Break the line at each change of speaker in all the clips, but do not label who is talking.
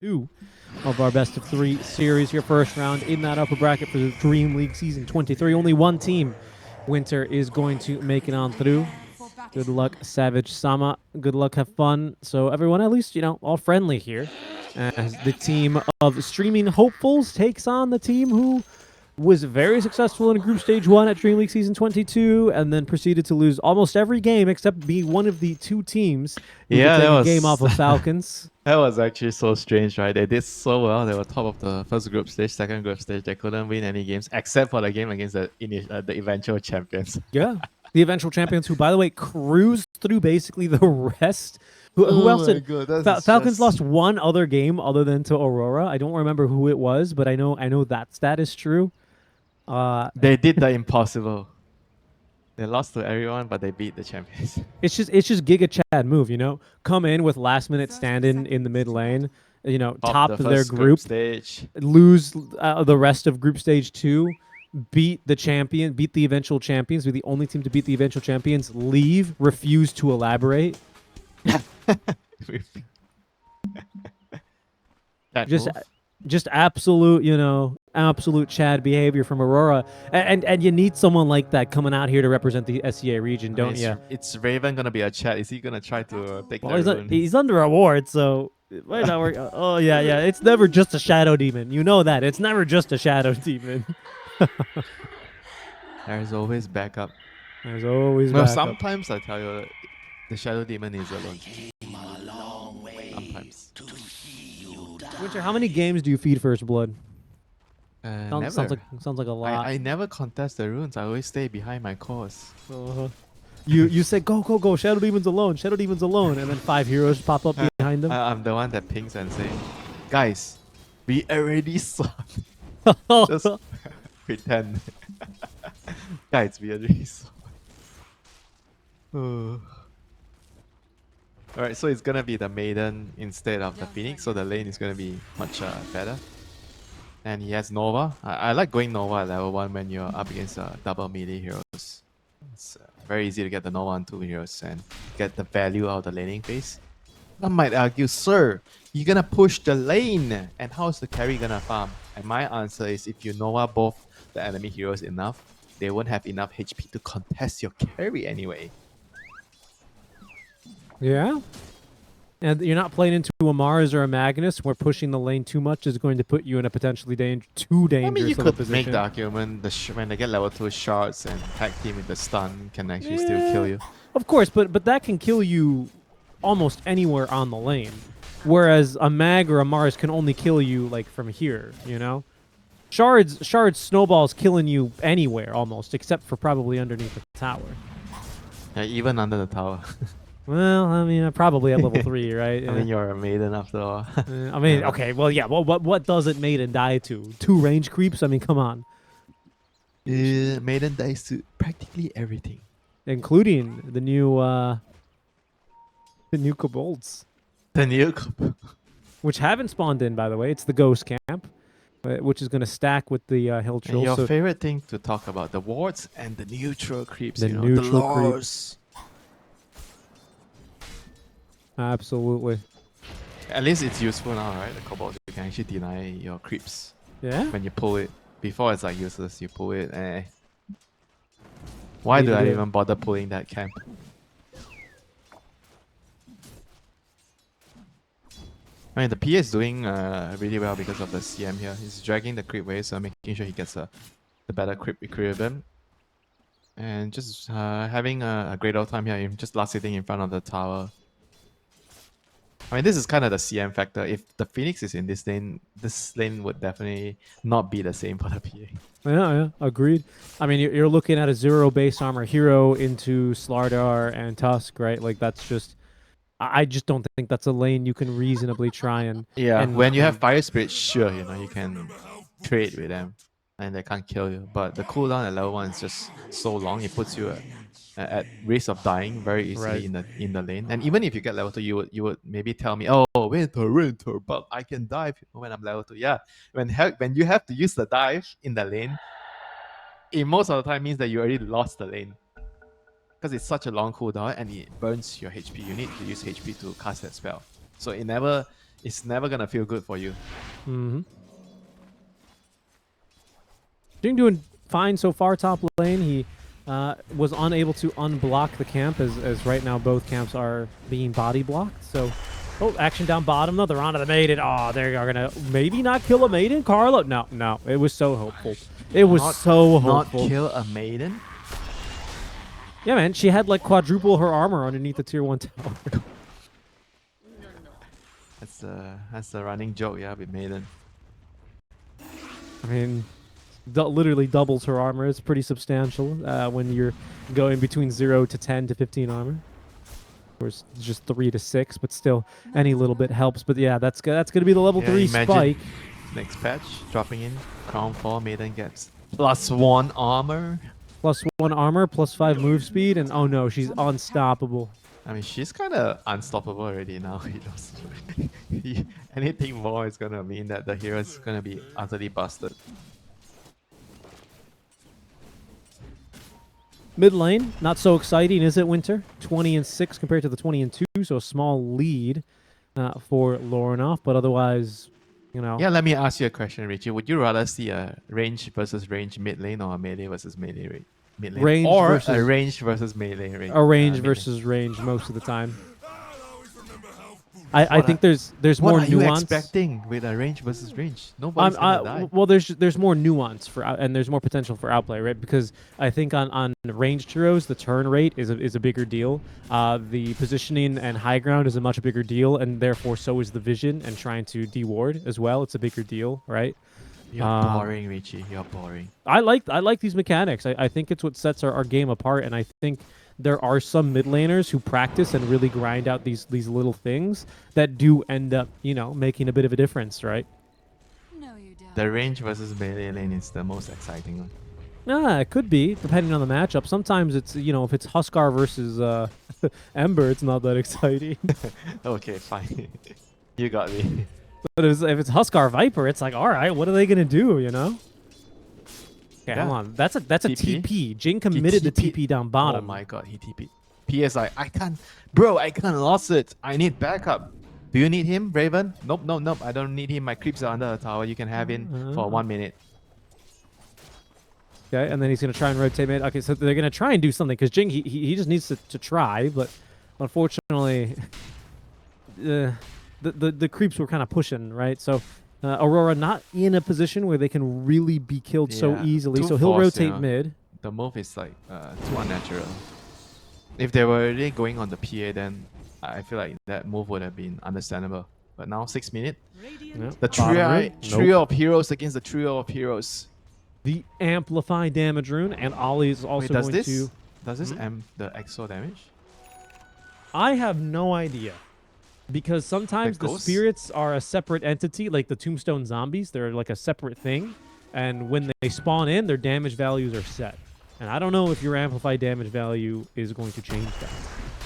2 of our best of 3 series here. First round in that upper bracket for the Dream League Season 23. Only one team, Winter, is going to make it on through. Good luck, Savage Sama. Good luck, have fun. So everyone, at least, all friendly here. As the team of Streaming Hopefuls takes on the team who was very successful in Group Stage 1 at Dream League Season 22 and then proceeded to lose almost every game except be one of the 2 teams who could take a game off of Falcons.
That was actually so strange, right? They did so well. They were top of the first group stage, second group stage. They couldn't win any games except for the game against the eventual champions.
Yeah. The eventual champions who, by the way, cruised through basically the rest. Who else did? Falcons lost one other game other than to Aurora. I don't remember who it was, but I know that stat is true.
They did the impossible. They lost to everyone, but they beat the champions.
It's just Giga Chad move, come in with last minute stand in the mid lane, top their group
stage,
lose the rest of group stage 2, beat the eventual champions, be the only team to beat the eventual champions, leave, refuse to elaborate. just absolute, absolute Chad behavior from Aurora, and you need someone like that coming out here to represent the SEA region, don't you?
It's Raven gonna be a Chad. Is he gonna try to take? Well,
he's under award, so why not work? Oh yeah. It's never just a shadow demon. You know that it's never just a shadow demon.
There's always backup.
There's always backup.
Sometimes I tell you, the shadow demon is alone. Sometimes.
Winter, how many games do you feed First Blood?
Never.
Sounds like a lot.
I never contest the runes. I always stay behind my course.
You say go Shadow Demon's alone, and then 5 heroes pop up behind them.
I'm the one that pings and say, guys, we already saw. Just pretend. Guys, we already saw. Alright, so it's gonna be the Maiden instead of the Phoenix, so the lane is gonna be much better. And he has Nova. I like going Nova at level 1 when you're up against double melee heroes. It's very easy to get the Nova on 2 heroes and get the value out of the laning phase. I might argue, sir, you're gonna push the lane, and how's the carry gonna farm? And my answer is, if you Nova both the enemy heroes enough, they won't have enough HP to contest your carry anyway.
Yeah. And you're not playing into a Mars or a Magnus where pushing the lane too much is going to put you in a potentially too dangerous
I mean, you could
position.
make the argument when they get level 2 shards and tag team with the stun can actually still kill you.
Of course, but that can kill you almost anywhere on the lane. Whereas a Mag or a Mars can only kill you like from here, Shards snowballs killing you anywhere almost, except for probably underneath the tower.
Yeah, even under the tower.
Well, I mean, probably at level 3, right?
I mean, you're a Maiden after all.
I mean, okay, well, yeah. Well, what does it Maiden die to? 2 range creeps? I mean, come on.
Maiden dies to practically everything,
including the new kobolds.
The new
which haven't spawned in, by the way. It's the Ghost Camp, which is going to stack with the Hill Trill.
Your favorite thing to talk about, the wards and the neutral creeps,
the lures. Absolutely.
At least it's useful now, right? The kobold, you can actually deny your creeps.
Yeah.
When you pull it. Before it's like useless, you pull it. Why do I even bother pulling that camp? I mean, the PA is doing really well because of the CM here. He's dragging the creep wave, so making sure he gets the better creep equilibrium. And just having a great old time here, just last sitting in front of the tower. I mean, this is kind of the CM factor. If the Phoenix is in this lane would definitely not be the same for the PA.
Yeah, agreed. I mean, you're looking at a 0 base armor hero into Slardar and Tusk, right? Like, that's just... I just don't think that's a lane you can reasonably try and...
Yeah, when you have Fire Spirit, sure, you can trade with them and they can't kill you. But the cooldown at level 1 is just so long, it puts you at risk of dying very easily in the lane. And even if you get level 2, you would maybe tell me, oh, winter, but I can dive when I'm level 2. Yeah, when you have to use the dive in the lane, it most of the time means that you already lost the lane. Because it's such a long cooldown and it burns your HP. You need to use HP to cast that spell. So it never it's never gonna feel good for you.
Mm-hmm. Jing doing fine so far top lane. He was unable to unblock the camp as right now both camps are being body blocked. So, oh, action down bottom though. They're onto the maiden. Oh, they are gonna maybe not kill a maiden. Carlo, no. It was so hopeful. It was so hopeful.
Not kill a maiden.
Yeah, man. She had like quadruple her armor underneath the tier 1 tower.
That's a running joke, yeah, with maiden.
I mean, literally doubles her armor. It's pretty substantial when you're going between 0 to 10 to 15 armor. Of course, just 3 to 6, but still, any little bit helps. But yeah, that's gonna be the level 3 spike.
Next patch, dropping in, Crown 4, maiden gets +1 armor.
+1 armor, +5 move speed, and oh no, she's unstoppable.
I mean, she's kind of unstoppable already now. Anything more is gonna mean that the hero is gonna be utterly busted.
Mid lane, not so exciting, is it, Winter? 20-6 compared to the 20-2, so a small lead for Lornoff, but otherwise, you know.
Yeah, let me ask you a question, Richie. Would you rather see a range versus range mid lane or a melee versus melee mid lane?
Range
or
versus
a range versus melee range?
A range versus range most of the time. I think there's more nuance.
What are you expecting with a range versus range? Nobody's gonna die.
Well, there's more nuance and there's more potential for outplay, right? Because I think on ranged heroes, the turn rate is a bigger deal. The positioning and high ground is a much bigger deal, and therefore so is the vision and trying to deward as well. It's a bigger deal, right?
You're boring, Richie. You're boring.
I like these mechanics. I think it's what sets our game apart, and I think there are some mid laners who practice and really grind out these little things that do end up, you know, making a bit of a difference, right?
No, you don't.
The range versus melee lane is the most exciting one.
It could be, depending on the matchup. Sometimes it's, you know, if it's Huskar versus Ember, it's not that exciting.
Okay, fine. You got me.
But if it's Huskar Viper, it's like, all right, what are they gonna do, you know? Okay,
Yeah.
hold on. That's a
TP?
TP. Jing committed the TP down bottom.
Oh my god, he TP. PSI, I can't lost it. I need backup. Do you need him, Raven? Nope. I don't need him. My creeps are under the tower. You can have him for 1 minute.
Okay, and then he's gonna try and rotate mid. Okay, so they're gonna try and do something because Jing he just needs to try, but unfortunately, the creeps were kind of pushing, right? So Aurora not in a position where they can really be killed so easily, so he'll rotate mid.
The move is like too unnatural. If they were really going on the PA, then I feel like that move would have been understandable. But now 6 minutes.
Yeah.
The trio of heroes against the trio of heroes.
The amplify damage rune, and Ollie is also
Wait,
going to.
Does this the EXO damage?
I have no idea. Because sometimes the spirits are a separate entity, like the tombstone zombies. They're like a separate thing. And when they spawn in, their damage values are set. And I don't know if your amplified damage value is going to change that.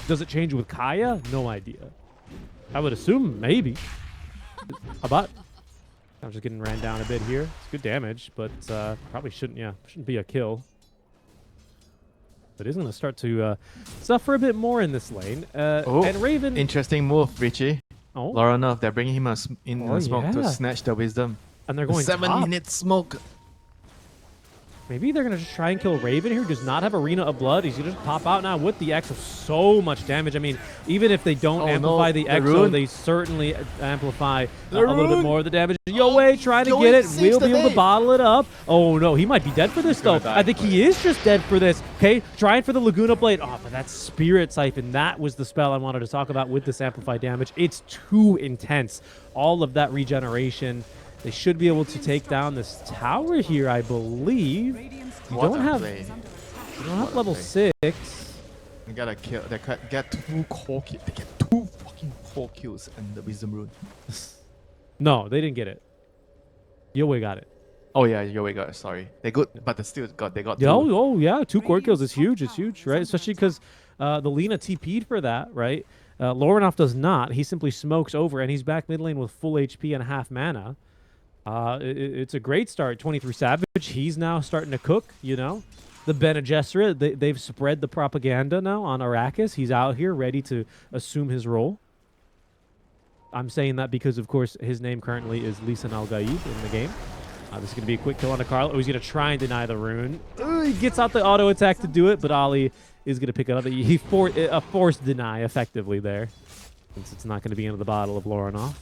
Does it change with Kaya? No idea. I would assume maybe. How about? I'm just getting ran down a bit here. It's good damage, but probably shouldn't be a kill. But he's going to start to suffer a bit more in this lane. And Raven...
Interesting move, Richie.
Oh.
Lornoff, they're bringing him in the smoke to snatch the wisdom.
And they're going
7-minute smoke.
Maybe they're going to just try and kill Raven here. Does not have Arena of Blood. He's going to just pop out now with the Exo. So much damage. I mean, even if they don't amplify the Exo, they certainly amplify a little bit more of the damage. Yoey trying to get it. We'll be able to bottle it up. Oh, no. He might be dead for this, though. I think he is just dead for this. Okay, trying for the Laguna Blade. Oh, but that's Spirit Siphon. That was the spell I wanted to talk about with this amplified damage. It's too intense. All of that regeneration. They should be able to take down this tower here, I believe. You don't have level 6.
You gotta kill. They get 2 core kills. They get 2 fucking core kills and the wisdom rune.
No, they didn't get it. Yoey got it.
Oh yeah, Yoey got it. Sorry, they good, but they got 2.
Oh yeah, 2 core kills is huge. It's huge, right? Especially because the Lina TP'd for that, right? Lornoff does not. He simply smokes over, and he's back mid lane with full HP and half mana. It's a great start. 23 Savage, he's now starting to cook, you know. The Bene Gesserit, they've spread the propaganda now on Arrakis. He's out here ready to assume his role. I'm saying that because, of course, his name currently is Lisan Al-Gaib in the game. This is going to be a quick kill on Carl. Oh, he's going to try and deny the rune. He gets out the auto attack to do it, but Ali is going to pick it up. He a forced deny effectively there, since it's not going to be into the bottle of Loranoff.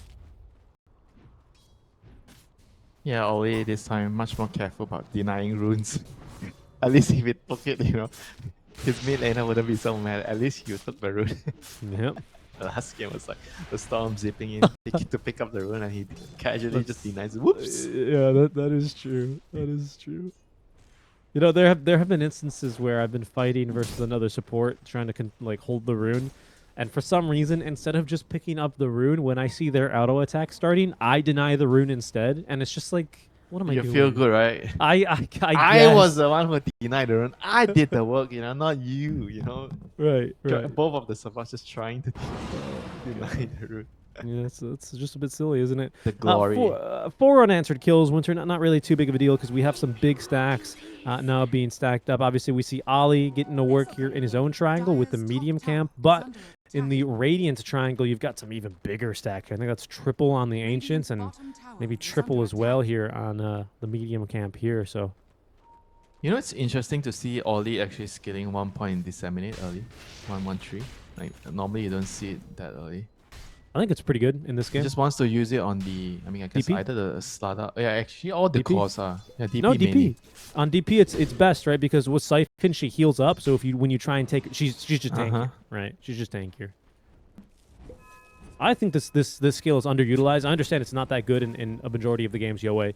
Yeah, Oli this time much more careful about denying runes. At least if it took it, his mid laner wouldn't be so mad. At least you took the rune.
Yep.
The last game was like the storm zipping in to pick up the rune, and he casually just denies it. Whoops.
Yeah, that is true. That is true. There have been instances where I've been fighting versus another support trying to hold the rune, and for some reason, instead of just picking up the rune when I see their auto attack starting, I deny the rune instead, and it's just like, what am I doing?
You feel good, right?
I
I was the one who denied the rune. I did the work, not you.
Right.
Both of the supports just trying to deny the rune.
Yeah, it's just a bit silly, isn't it?
The glory.
Four unanswered kills, Winter. Not really too big of a deal because we have some big stacks now being stacked up. Obviously, we see Ali getting to work here in his own triangle with the medium camp, but in the Radiant triangle, you've got some even bigger stacks. I think that's triple on the Ancients and maybe triple as well here on the medium camp here. So,
It's interesting to see Oli actually scaling 1 point disseminate early, 1-1-3. Like normally you don't see it that early.
I think it's pretty good in this game.
He just wants to use it on the, I guess
DP?
either the Slaughter. Yeah, actually all the
DP?
cores are. Yeah, DP
No, DP.
mainly.
On DP, it's best, right? Because with Siphon, she heals up. So when you try and take, she's just tankier, right? She's just tankier. I think this skill is underutilized. I understand it's not that good in a majority of the games. Yoei,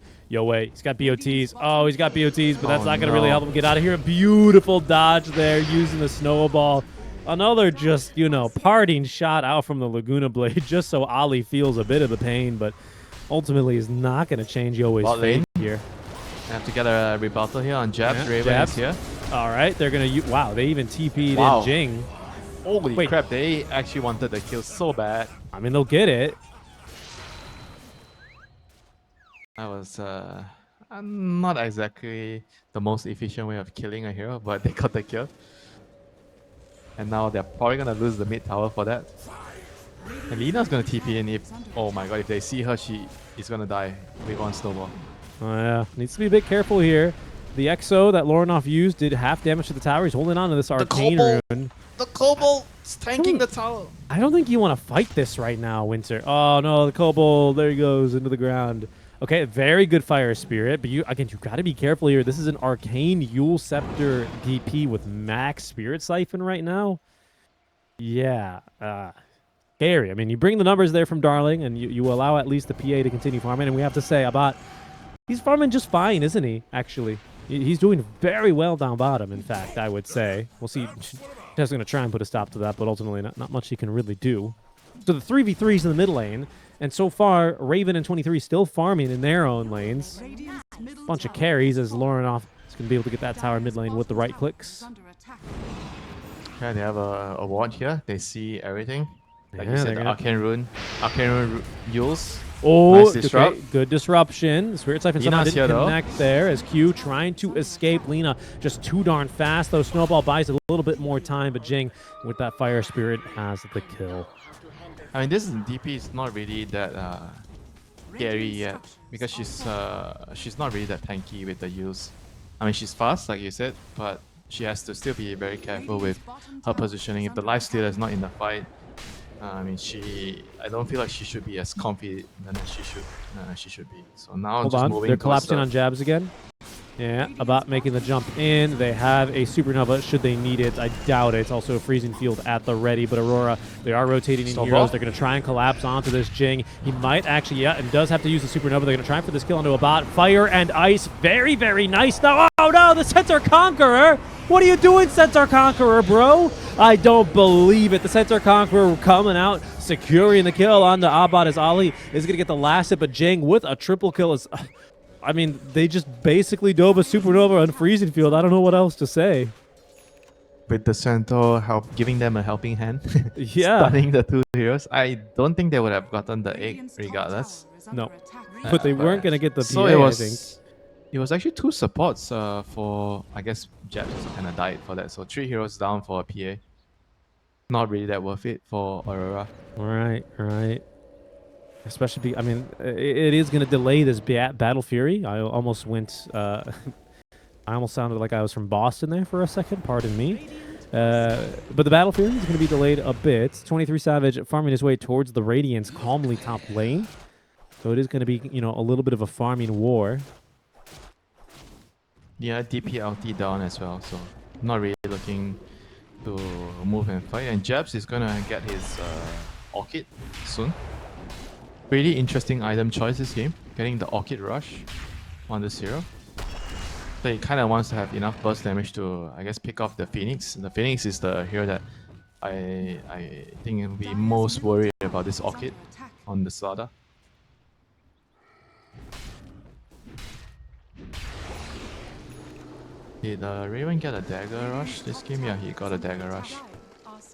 he's got BOTs. Oh, he's got BOTs, but that's not going to really help him get out of here. A beautiful dodge there using the snowball. Another just, parting shot out from the Laguna Blade just so Ali feels a bit of the pain, but ultimately is not going to change Yoei's fate here.
Have to get a rebuttal here on jabs.
Yeah,
Raven
jabs.
is here.
All right, they're going to... Wow, they even TP'd
Wow.
in Jing.
Holy crap, they actually wanted the kill so bad.
I mean, they'll get it.
That was not exactly the most efficient way of killing a hero, but they got the kill. And now they're probably going to lose the mid tower for that. And Lina's going to TP in if... Oh my god, if they see her, she is going to die with one snowball.
Oh, yeah. Needs to be a bit careful here. The Exo that Loranoff used did half damage to the tower. He's holding on to this arcane rune.
The Kobold is tanking the tower.
I don't think you want to fight this right now, Winter. Oh, no, the Kobold. There he goes into the ground. Okay, very good Fire Spirit, but you got to be careful here. This is an Arcane Yule Scepter DP with max Spirit Siphon right now. Yeah, scary. I mean, you bring the numbers there from Darling, and you allow at least the PA to continue farming, and we have to say, Abat, he's farming just fine, isn't he, actually? He's doing very well down bottom, in fact, I would say. We'll see. Just going to try and put a stop to that, but ultimately not much he can really do. So the 3v3s in the mid lane. And so far, Raven and 23 still farming in their own lanes. Bunch of carries as Loranoff is going to be able to get that tower mid lane with the right clicks.
Yeah, they have a ward here. They see everything. Like
Yeah,
you said,
they're
the
gonna-
Arcane Rune Yules.
Oh,
Nice disrupt.
okay, good disruption. The Spirit Siphon somehow
Lina's
didn't
here, though.
connect there as Q trying to escape. Lina just too darn fast, though. Snowball buys a little bit more time, but Jing with that Fire Spirit has the kill.
I mean, this DP is not really that scary yet because she's not really that tanky with the use. I mean, she's fast, like you said, but she has to still be very careful with her positioning. If the lifestealer is not in the fight, I mean, I don't feel like she should be as confident as she should be. So now
Hold
just
on,
moving
they're
towards
collapsing on jabs again. Yeah, about making the jump in. They have a supernova should they need it. I doubt it. Also a freezing field at the ready, but Aurora, they are rotating in heroes. They're going to try and collapse onto this Jing. He might actually, yeah, and does have to use the supernova. They're going to try for this kill onto a bot. Fire and ice. Very, very nice. Now, oh no, the Centaur Conqueror. What are you doing, Centaur Conqueror, bro? I don't believe it. The Centaur Conqueror coming out, securing the kill onto Abad as Ali is going to get the last hit, but Jing with a triple kill is... I mean, they just basically dove a supernova on freezing field. I don't know what else to say.
with the Centaur giving them a helping hand.
Yeah.
Stunning the two heroes. I don't think they would have gotten the egg regardless.
No. But they weren't going to get the PA,
So I think. It was actually two supports for, I guess, Jabs also kind of died for that. So 3 heroes down for a PA. Not really that worth it for Aurora.
Right, right. Especially, I mean, it is going to delay this Battle Fury. I almost went. I almost sounded like I was from Boston there for a second. Pardon me. But the Battle Fury is going to be delayed a bit. 23 Savage farming his way towards the Radiance calmly top lane. So it is going to be, you know, a little bit of a farming war.
Yeah, DPLT down as well, so not really looking to move and fight. And Jabs is gonna get his Orchid soon. Pretty interesting item choice this game, getting the Orchid Rush on this hero. So he kind of wants to have enough burst damage to, I guess, pick off the Phoenix. The Phoenix is the hero that I think will be most worried about this Orchid on the Slaughter. Did Raven get a dagger rush this game? Yeah, he got a dagger rush.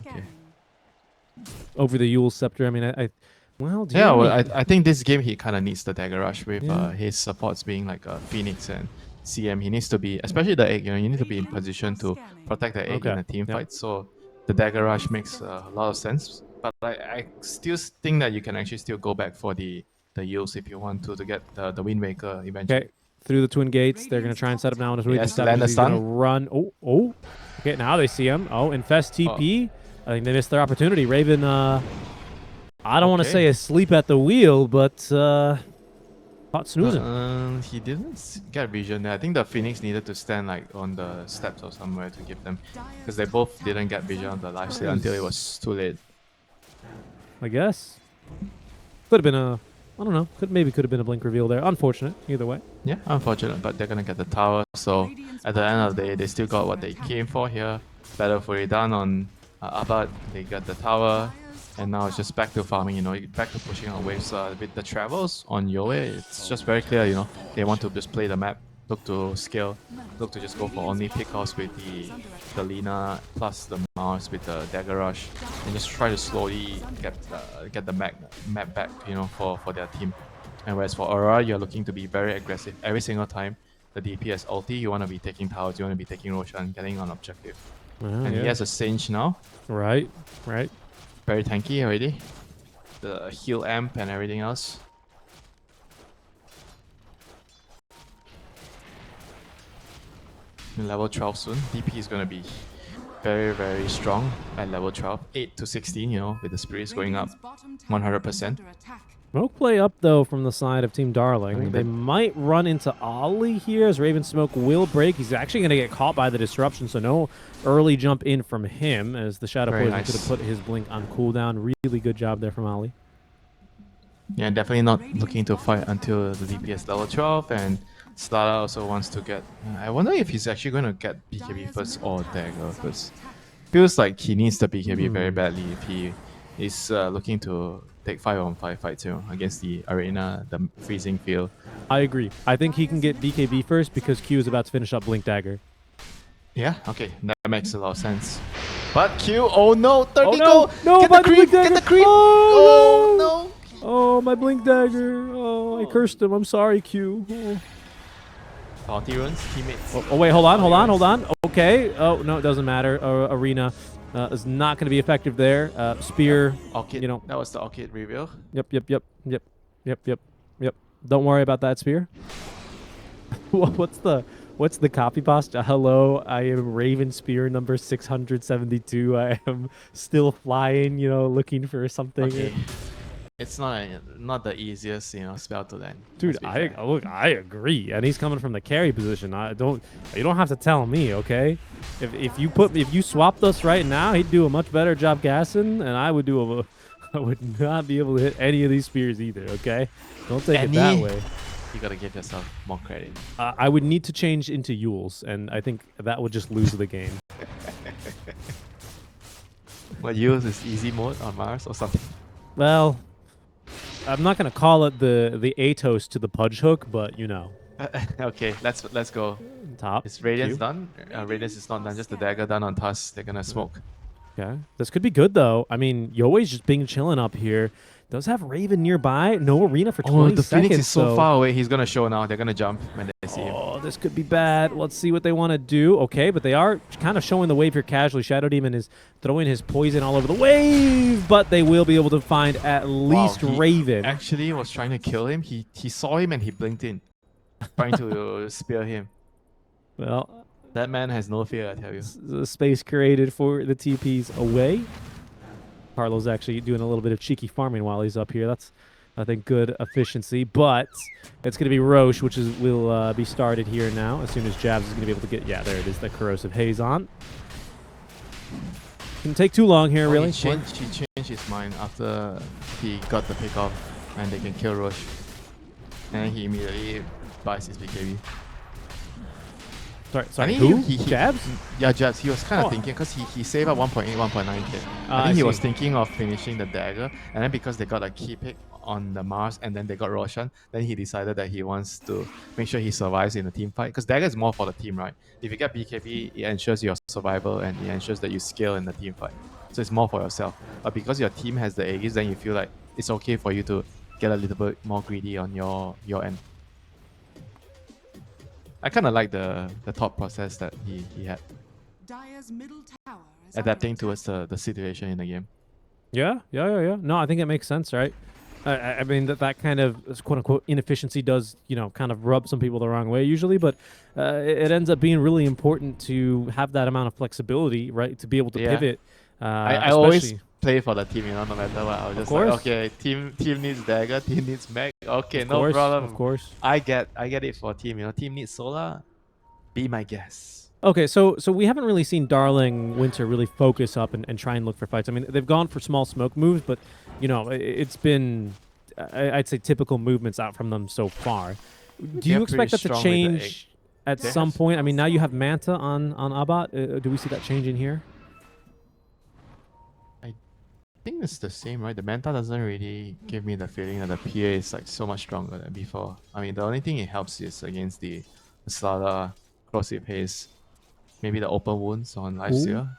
Okay.
Over the Yule Scepter, I mean, well, do you
Yeah,
know
well,
what
I think this game he kind of needs the dagger rush with
Yeah.
his supports being like Phoenix and CM. He needs to be, especially the egg, you know, you need to be in position to protect the egg in a team fight. So the dagger rush makes a lot of sense. But I still think that you can actually still go back for the Yules if you want to get the Wind Waker eventually.
Okay, through the Twin Gates, they're going to try and set up now on his way to
Yes,
Savage.
land the
He's going to
stun.
run. Oh. Okay, now they see him. Oh, Infest TP. I think they missed their opportunity. Raven, I don't want to say asleep at the wheel, but caught snoozing.
He didn't get vision there. I think the Phoenix needed to stand like on the steps or somewhere to give them, because they both didn't get vision on the lifesteal until it was too late.
I guess. Could have been a, I don't know. Maybe could have been a blink reveal there. Unfortunate, either way.
Yeah, unfortunate, but they're gonna get the tower. So at the end of the day, they still got what they came for here. Battle Fury done on Abad. They got the tower, and now it's just back to farming. You know, back to pushing out waves. With the travels on Yoe, it's just very clear. You know, they want to just play the map, look to scale, look to just go for only pickoffs with the Lina plus the Mars with the dagger rush, and just try to slowly get the map back. You know, for their team. And whereas for Aurora, you're looking to be very aggressive every single time the DPS ulti. You want to be taking towers, you want to be taking Roshan, getting on objective. And he has a Singe now.
Right.
Very tanky already. The heal amp and everything else. In level 12 soon. DP is going to be very, very strong at level 12. 8 to 16, you know, with the spirits going up 100%.
Smoke play up, though, from the side of Team Darling. They might run into Ollie here as Raven Smoke will break. He's actually going to get caught by the disruption, so no early jump in from him as the Shadow Poison could have put his blink on cooldown. Really good job there from Ollie.
Yeah, definitely not looking to fight until the DPS level 12, and Slada also wants to get... I wonder if he's actually going to get BKB first or Dagger, because feels like he needs the BKB very badly if he is looking to take 5-on-5 fights, you know, against the arena, the freezing field.
I agree. I think he can get BKB first because Q is about to finish up Blink Dagger.
Yeah, okay, that makes a lot of sense. But Q, oh no, 30
oh,
go!
No,
get the creep! Get the creep!
Oh,
no!
Oh, my Blink Dagger. Oh, I cursed him. I'm sorry, Q. Oh.
Bounty runs, teammates.
Oh, wait, hold on. Okay. Oh, no, it doesn't matter. Arena is not going to be effective there. Spear,
Orchid,
you know.
that was the Orchid reveal.
Yep. Don't worry about that spear. What's the copy pasta? Hello, I am Raven Spear number 672. I am still flying, you know, looking for something.
Okay. It's not the easiest, you know, spell to land.
Dude, I agree, and he's coming from the carry position. You don't have to tell me, okay? If you swapped us right now, he'd do a much better job gassing, and I would not be able to hit any of these spears either, okay? Don't take it that way.
You gotta give yourself more credit.
I would need to change into Yules, and I think that would just lose the game.
What, use is easy mode on Mars or something?
Well, I'm not gonna call it the Atos to the Pudge Hook, but you know.
Okay, let's go.
Top.
Is Radiance done? Radiance is not done. Just the dagger done on Tusk. They're gonna smoke.
Okay, this could be good though. I mean, Yoe's just being chilling up here. Does have Raven nearby. No arena for 20
the
seconds.
Phoenix is so far away. He's gonna show now. They're gonna jump when I see him.
Oh, this could be bad. Let's see what they want to do. Okay, but they are kind of showing the wave here casually. Shadow Demon is throwing his poison all over the wave, but they will be able to find at least
Wow, he
Raven.
actually was trying to kill him. He saw him and he blinked in, trying to spear him.
Well,
That man has no fear, I tell you.
the space created for the TPs away. Carlo's actually doing a little bit of cheeky farming while he's up here. That's, I think, good efficiency. But it's going to be Roche, which will be started here now as soon as Jabs is going to be able to get... Yeah, there it is, the Corrosive Haze on. Can take too long here, really.
He changed his mind after he got the pick off and they can kill Roche. And he immediately buys his BKB.
Sorry,
I
who?
think
Jabs?
Yeah, Jabs. He was kind of thinking because he saved up 1.8, 1.9k. I think he was thinking of finishing the dagger, and then because they got a key pick on the Mars, and then they got Roshan, then he decided that he wants to make sure he survives in the team fight. Because dagger is more for the team, right? If you get BKB, it ensures your survival and it ensures that you scale in the team fight. So it's more for yourself. But because your team has the Aegis, then you feel like it's okay for you to get a little bit more greedy on your end. I kind of like the thought process that he had, adapting towards the situation in the game.
Yeah. No, I think it makes sense, right? I mean, that kind of quote-unquote inefficiency does, kind of rub some people the wrong way usually, but it ends up being really important to have that amount of flexibility, right? To be able to pivot.
I always play for the team, no matter what. I was just like,
course.
okay, team needs dagger, team needs mech. Okay,
Of
no
course,
problem.
Of course.
I get it for team. Team needs solar. Be my guest.
Okay, so we haven't really seen Darling Winter really focus up and try and look for fights. I mean, they've gone for small smoke moves, but, it's been, I'd say, typical movements out from them so far. Do you expect that to change at some point? I mean, now you have Manta on Abat. Do we see that change in here?
I think it's the same, right? The Manta doesn't really give me the feeling that the PA is like so much stronger than before. I mean, the only thing it helps is against the Slaughter, Corrosive Haze, maybe the open wounds on Lifesteal.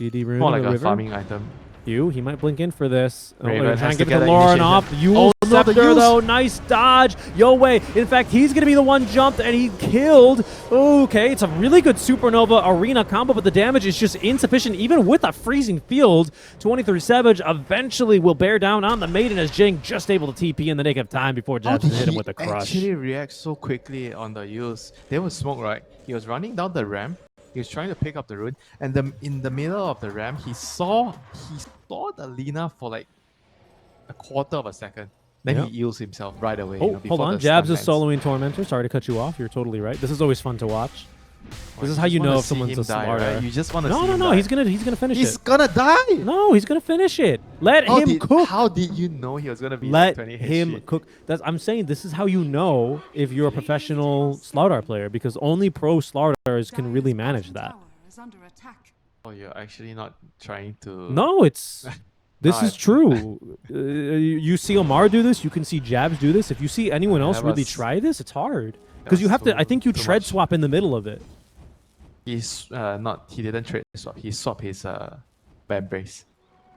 DD Rune
More like a
river.
farming item.
He might blink in for this.
Raven
trying
has
to
to
give it
get
to
an
Lauren
initiation.
off. Yule
no, the
Scepter,
Yules.
though. Nice dodge. Yo way. In fact, he's going to be the one jumped, and he killed. Okay, it's a really good Supernova Arena combo, but the damage is just insufficient, even with a freezing field. 23 Savage eventually will bear down on the Maiden as Jing just able to TP in the nick of time before
How
Jabs
did
hit him
he
with a crush.
actually react so quickly on the Yules? There was smoke, right? He was running down the ramp. He was trying to pick up the rune, and in the middle of the ramp, he saw the Lina for like a quarter of a second. Then he heals himself right away.
Oh, hold
before
on.
the
Jabs
stun
is
lands.
soloing Tormentor. Sorry to cut you off. You're totally right. This is always fun to watch. This is
You
how you
just wanna
know if
see
someone's
him
a
die,
smarter.
right? You just want to see him
No.
die.
He's gonna finish
He's
it.
gonna die.
No, he's gonna finish it. Let him cook.
How did you know he was gonna be
Let
like 20
him
HP?
cook. I'm saying this is how you know if you're a professional Slardar player, because only pro Slardars can really manage that.
Oh, you're actually not trying to.
No, it's. This
No,
is true. You see Omar do this. You can see Jabs do this. If you see anyone else
that
really
was-
try this, it's hard because you have to. I think you
too
tread
much.
swap in the middle of it.
He's not. He didn't trade swap. He swapped his Vam Brace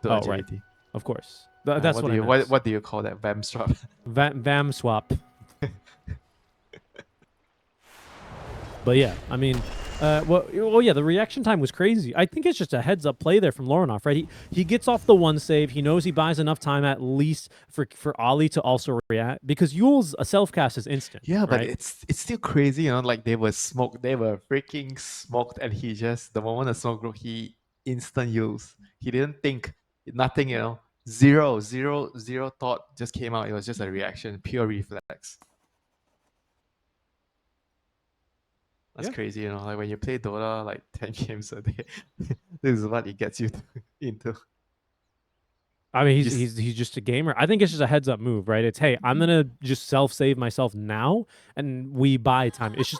to
Oh, right.
agility.
Of course. That's what I meant.
What do you call that? Vam swap.
Vam swap. But yeah, I mean, well, yeah, the reaction time was crazy. I think it's just a heads-up play there from Lorenov, right? He gets off the one save. He knows he buys enough time at least for Ollie to also react, because Yule's a self-cast is instant.
Yeah, but
right?
it's still crazy, like they were smoked. They were freaking smoked, and he just the moment the smoke broke, he instant use. He didn't think nothing, zero thought just came out. It was just a reaction, pure reflex. That's crazy, like when you play Dota like 10 games a day, this is what it gets you into.
I mean, he's just a gamer. I think it's just a heads-up move, right? It's, hey, I'm gonna just self-save myself now, and we buy time. It's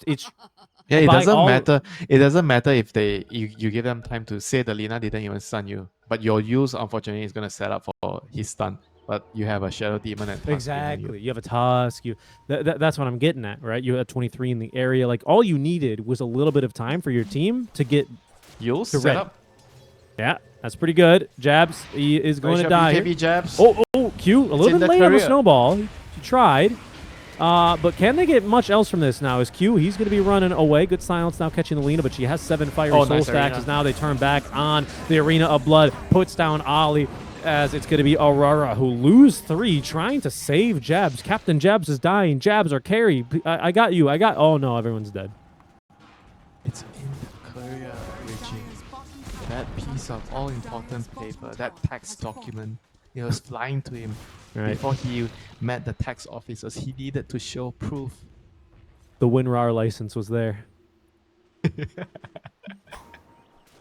Yeah, it
by
doesn't
all-
matter. It doesn't matter if you give them time to say the Lina didn't even stun you, but your use unfortunately is gonna set up for his stun. But you have a Shadow Demon and Tusk behind
exactly. You have a Tusk. That's what I'm getting at, right? You had 23 in the area. Like, all you needed was a little bit of time for your team to get
Yules
to
set
red.
up.
Yeah, that's pretty good. Jabs, he is going to die.
BKB jabs.
Oh, Q, a little
in
bit
the
late on the
career.
snowball. He tried. But can they get much else from this now? Is Q, he's going to be running away. Good silence now catching the Lena, but she has 7 fiery soul
nice
stacks
arena.
as now they turn back on the Arena of Blood. Puts down Ollie as it's going to be Aurora who lose 3 trying to save Jabs. Captain Jabs is dying. Jabs are carry. I got you. Oh no, everyone's dead.
It's in the courier, Richie. That piece of all-important paper, that tax document, it was flying to him.
Right.
Before he met the tax officers, he needed to show proof.
The WinRAR license was there.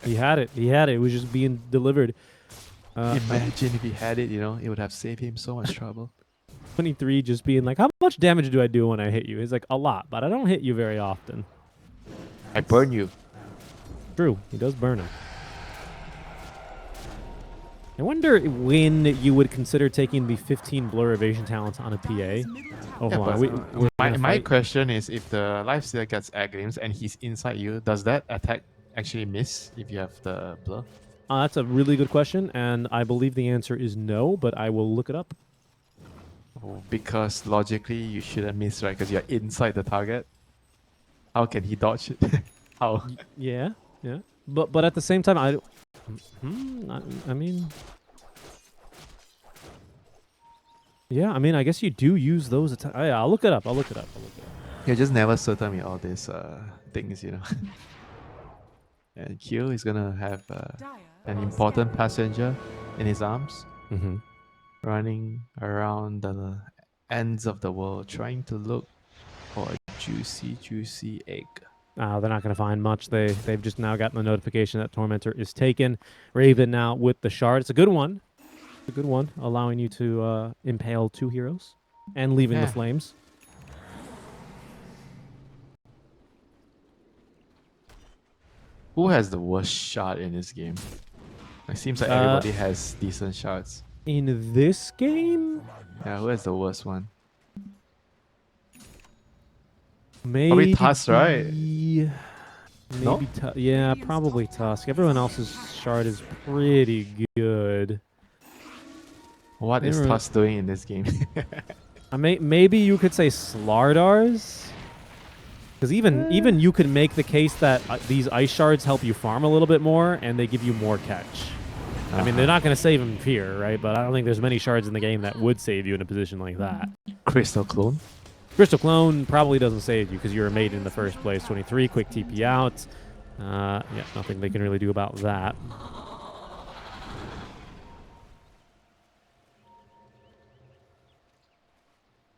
He had it. It was just being delivered.
Imagine if he had it, it would have saved him so much trouble.
23 just being like, how much damage do I do when I hit you? He's like, a lot, but I don't hit you very often.
I burn you.
True, he does burn him. I wonder when you would consider taking the 15 blur evasion talents on a PA. Oh, hold on.
My question is, if the lifestealer gets air glimpse and he's inside you, does that attack actually miss if you have the blur?
That's a really good question, and I believe the answer is no, but I will look it up.
Oh, because logically you shouldn't miss, right? Because you're inside the target. How can he dodge it? How?
Yeah. But at the same time, I mean, yeah, I mean, I guess you do use those attacks. Yeah, I'll look it up.
You're just never certain with all these things, And Q is gonna have an important passenger in his arms,
Mm-hmm.
running around the ends of the world, trying to look for a juicy egg.
They're not going to find much. They've just now gotten the notification that Tormentor is taken. Raven now with the shard. It's a good one. Allowing you to impale 2 heroes and leaving the flames.
Who has the worst shard in this game? It seems like everybody has decent shards.
In this game,
Yeah, who has the worst one?
maybe
Tusk, right?
Maybe
No?
yeah, probably Tusk. Everyone else's shard is pretty good.
What is
Never-
Tusk doing in this game?
Maybe you could say Slardars, because even you could make the case that these ice shards help you farm a little bit more, and they give you more catch. I mean, they're not going to save him here, right? But I don't think there's many shards in the game that would save you in a position like that.
Crystal Clone?
Crystal Clone probably doesn't save you because you're a mate in the first place. 23, quick TP out. Yeah, nothing they can really do about that.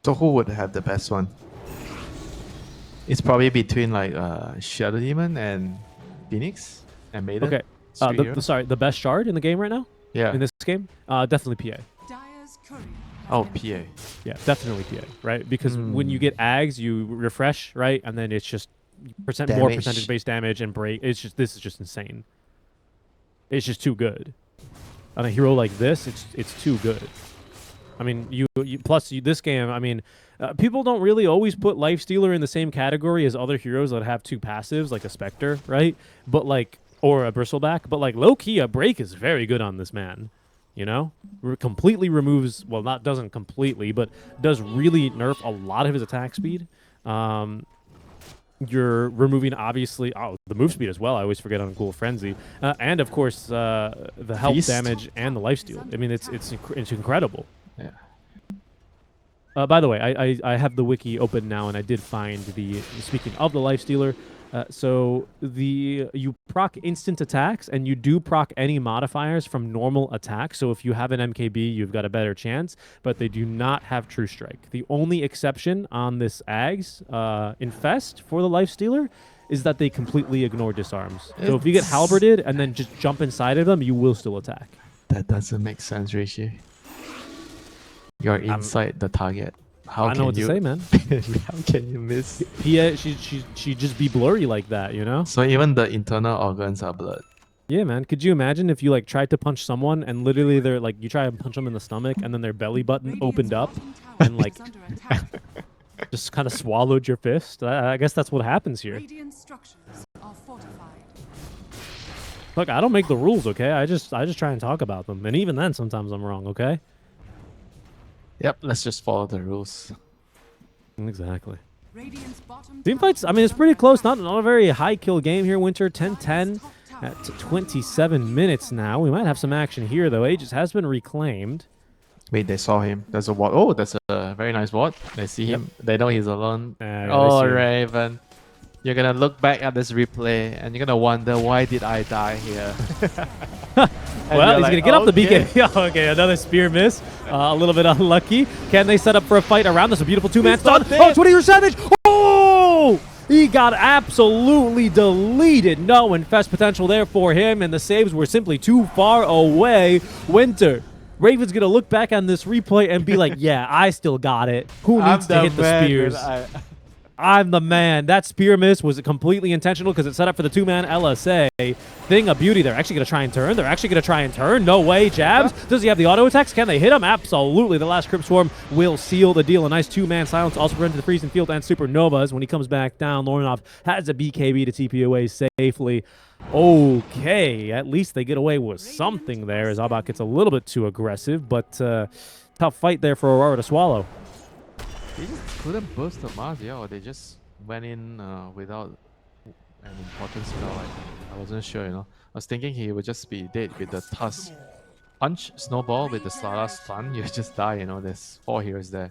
So who would have the best one? It's probably between like Shadow Demon and Phoenix and Maiden.
Okay.
Street Hero?
The best shard in the game right now?
Yeah.
In this game? Definitely PA.
Oh, PA.
Yeah, definitely PA, right? Because when you get Ags, you refresh, right? And then it's just more
Damage.
percentage-based damage and break. This is just insane. It's just too good. On a hero like this, it's too good. I mean, this game, I mean, people don't really always put Lifestealer in the same category as other heroes that have 2 passives, like a Spectre, right? But like, or a Bristleback. But like, low-key, a Break is very good on this man. Completely removes, well, doesn't completely, but does really nerf a lot of his attack speed. You're removing, obviously, the move speed as well. I always forget on Ghoul Frenzy. And, of course, the health
Feast.
damage and the lifesteal. I mean, it's incredible.
Yeah.
By the way, I have the wiki open now, and I did find speaking of the lifestealer, so you proc instant attacks, and you do proc any modifiers from normal attacks. So if you have an MKB, you've got a better chance, but they do not have True Strike. The only exception on this Ags Infest for the Lifestealer is that they completely ignore disarms. So if you get halberded and then just jump inside of them, you will still attack.
That doesn't make sense, Rishi. You're inside the target.
I know what to say, man.
How can you miss?
She just be blurry like that,
So even the internal organs are blood.
Yeah, man. Could you imagine if you like tried to punch someone and literally they're like, you try to punch them in the stomach and then their belly button opened up and like just kind of swallowed your fist? I guess that's what happens here. Look, I don't make the rules, okay? I just try and talk about them, and even then, sometimes I'm wrong, okay?
Yep, let's just follow the rules.
Exactly.
Radiant's bottom
Team
tower
fights, I mean, it's pretty close. Not a very high kill game here, Winter. 10-10 at 27 minutes now. We might have some action here, though. Aegis has been reclaimed.
Wait, they saw him. There's a ward. Oh, that's a very nice ward. They see him. They know he's alone.
Yeah,
Oh,
they see him.
Raven. You're gonna look back at this replay and you're gonna wonder, why did I die here?
Well, he's going to get up the BKB. Okay, another spear miss. A little bit unlucky. Can they set up for a fight around this? A beautiful two-man stun. Oh, 20-year Savage. Oh! He got absolutely deleted. No infest potential there for him, and the saves were simply too far away. Winter. Raven's going to look back on this replay and be like, yeah, I still got it. Who needs to hit the spears? I'm the man. That spear miss was completely intentional because it set up for the two-man LSA. Thing of beauty. They're actually going to try and turn. They're actually going to try and turn. No way. Jabs. Does he have the auto attacks? Can they hit him? Absolutely. The last Crypt Swarm will seal the deal. A nice two-man silence. Also run to the freezing field and supernovas. When he comes back down, Lorinov has a BKB to TP away safely. Okay. At least they get away with something there as Abak gets a little bit too aggressive, but tough fight there for Aurora to swallow.
They just couldn't burst the Mars, yeah, or they just went in without an important spell. I wasn't sure, you know. I was thinking he would just be dead with the Tusk punch, snowball with the Slara stun. You just die, you know. There's 4 heroes there.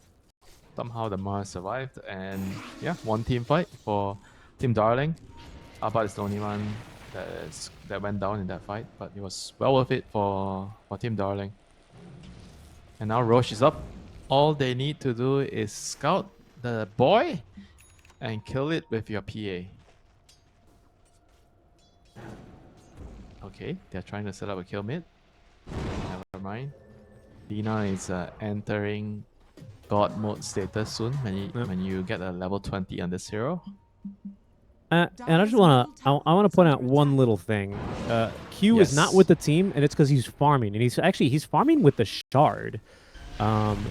Somehow the Mars survived, and yeah, one team fight for Team Darling. Abad is the only one that went down in that fight, but it was well worth it for Team Darling. And now Roche is up. All they need to do is scout the boy and kill it with your PA. Okay, they're trying to set up a kill mid. Never mind. Dina is entering God mode status soon when you get a level 20 under 0.
And I just want to point out one little thing. Q is not
Yes.
with the team, and it's because he's farming, and he's farming with the shard.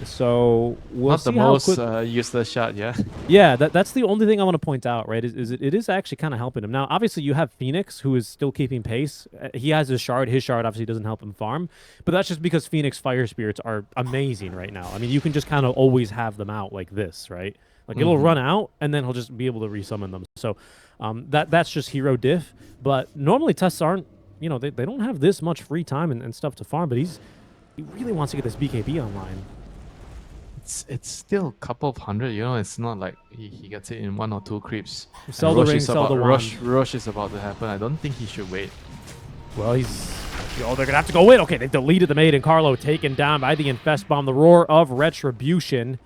So we'll
Not
see
the
how
most
quick.
useless shot, yeah.
Yeah, that's the only thing I want to point out, right? Is it is actually kind of helping him. Now, obviously, you have Phoenix, who is still keeping pace. He has his shard. His shard obviously doesn't help him farm, but that's just because Phoenix Fire Spirits are amazing right now. I mean, you can just kind of always have them out like this, right? Like it'll run out, and then he'll just be able to resummon them. So that's just hero diff. But normally tests aren't, you know, they don't have this much free time and stuff to farm. But he really wants to get this BKB online.
It's still a couple of hundred, you know. It's not like he gets it in 1 or 2 creeps.
Sell
And
the
Roche
ring,
is
sell the wand.
Rush is about to happen. I don't think he should wait.
Well, they're going to have to go in. Okay, they've deleted the Maiden. Carlo taken down by the Infest Bomb. The Roar of Retribution.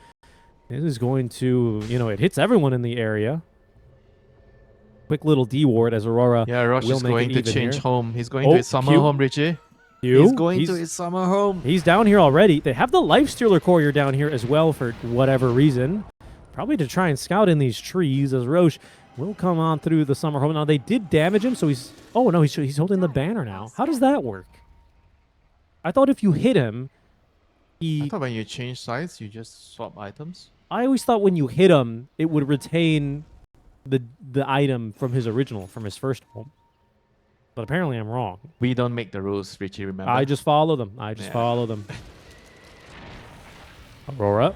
This is going to, you know, it hits everyone in the area. Quick little D ward as Aurora.
Yeah, Rush
will
is
make
going
it
to
even
change
here.
home. He's going
Oh,
to his summer
Q.
home, Richie.
Q,
He's going to his summer home.
He's down here already. They have the Lifestealer Courier down here as well for whatever reason. Probably to try and scout in these trees as Roche will come on through the summer home. Now, they did damage him, so he's... Oh, no, he's holding the banner now. How does that work? I thought if you hit him,
I thought when you change sides, you just swap items.
I always thought when you hit him, it would retain the item from his original, from his first home. But apparently I'm wrong.
We don't make the rules, Richie, remember?
I just follow them. Follow them. Aurora.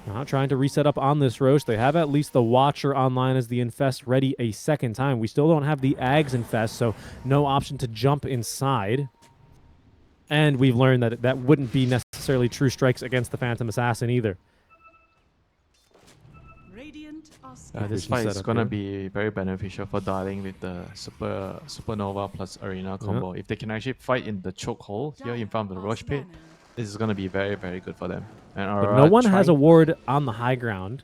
Not trying to reset up on this Roche. They have at least the Watcher online as the Infest ready a second time. We still don't have the Ags Infest, so no option to jump inside. And we've learned that that wouldn't be necessarily true strikes against the Phantom Assassin either.
This fight is going to be very beneficial for Darling with the Supernova plus Arena combo. If they can actually fight in the chokehold here in front of the Roche pit, this is going to be very, very good for them. And
But no one has a ward on the high ground.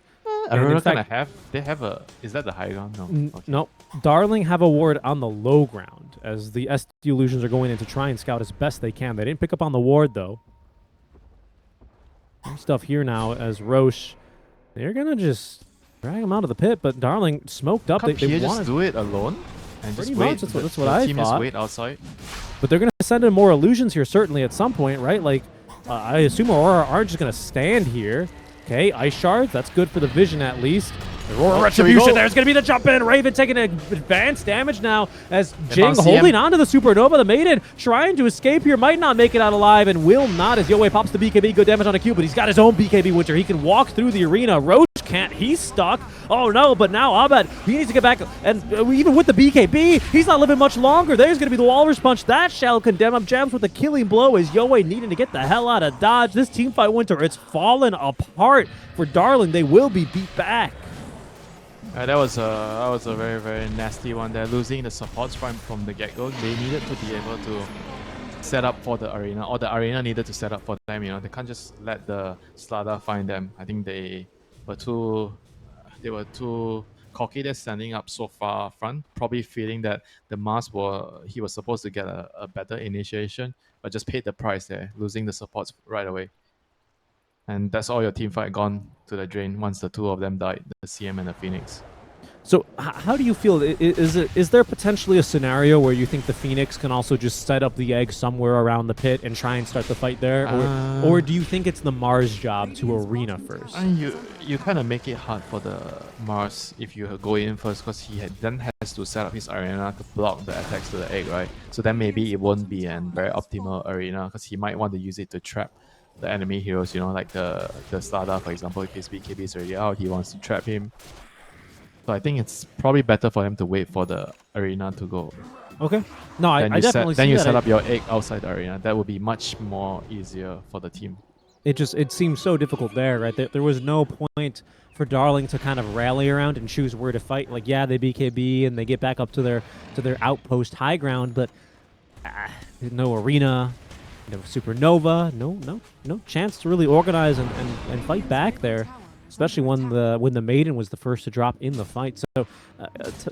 Aurora
in fact-
kind of they have a... Is that the high ground? No. Okay.
No. Darling have a ward on the low ground as the SD Illusions are going in to try and scout as best they can. They didn't pick up on the ward, though. Some stuff here now as Roche. They're going to just drag him out of the pit, but Darling smoked up.
Can't
They
Pierre just
wanted,
do it alone? And
Pretty
just
much,
wait?
that's what
The
I
team
thought.
just wait outside?
but they're going to send in more illusions here certainly at some point, right? Like, I assume Aurora aren't just going to stand here. Okay, Ice Shards, that's good for the vision at least. Aurora
Oh,
Retribution,
go.
there's going to be the jump in. Raven taking advanced damage now as Jing
CM.
holding on to the Supernova. The Maiden trying to escape here, might not make it out alive and will not as Yoei pops the BKB. Good damage on a Q, but he's got his own BKB Winter. He can walk through the arena. Roach can't. He's stuck. Oh no, but now Abed, he needs to get back. And even with the BKB, he's not living much longer. There's going to be the Walrus Punch. That shall condemn him. Gems with a killing blow as Yoei needing to get the hell out of Dodge. This team fight Winter, it's fallen apart for Darling. They will be beat back.
That was a very, very nasty one. They're losing the supports from the get-go. They needed to be able to set up for the arena, or the arena needed to set up for them. You know, they can't just let the Slada find them. I think they were too cocky. They're standing up so far front, probably feeling that the Mars he was supposed to get a better initiation, but just paid the price there, losing the supports right away. And that's all your team fight gone to the drain once the two of them died, the CM and the Phoenix.
So how do you feel? Is there potentially a scenario where you think the Phoenix can also just set up the egg somewhere around the pit and try and start the fight there? Or do you think it's the Mars job to arena first?
You kind of make it hard for the Mars if you go in first, because he then has to set up his arena to block the attacks to the egg, right? So then maybe it won't be a very optimal arena, because he might want to use it to trap the enemy heroes, you know, like the Slada, for example. If his BKB is already out, he wants to trap him. So I think it's probably better for them to wait for the arena to go.
Okay. No, I definitely see that.
Then you set up your egg outside the arena. That would be much more easier for the team.
It seems so difficult there, right? There was no point for Darling to kind of rally around and choose where to fight. Like, yeah, they BKB and they get back up to their outpost high ground, but no arena, no Supernova, no chance to really organize and fight back there. Especially when the Maiden was the first to drop in the fight. So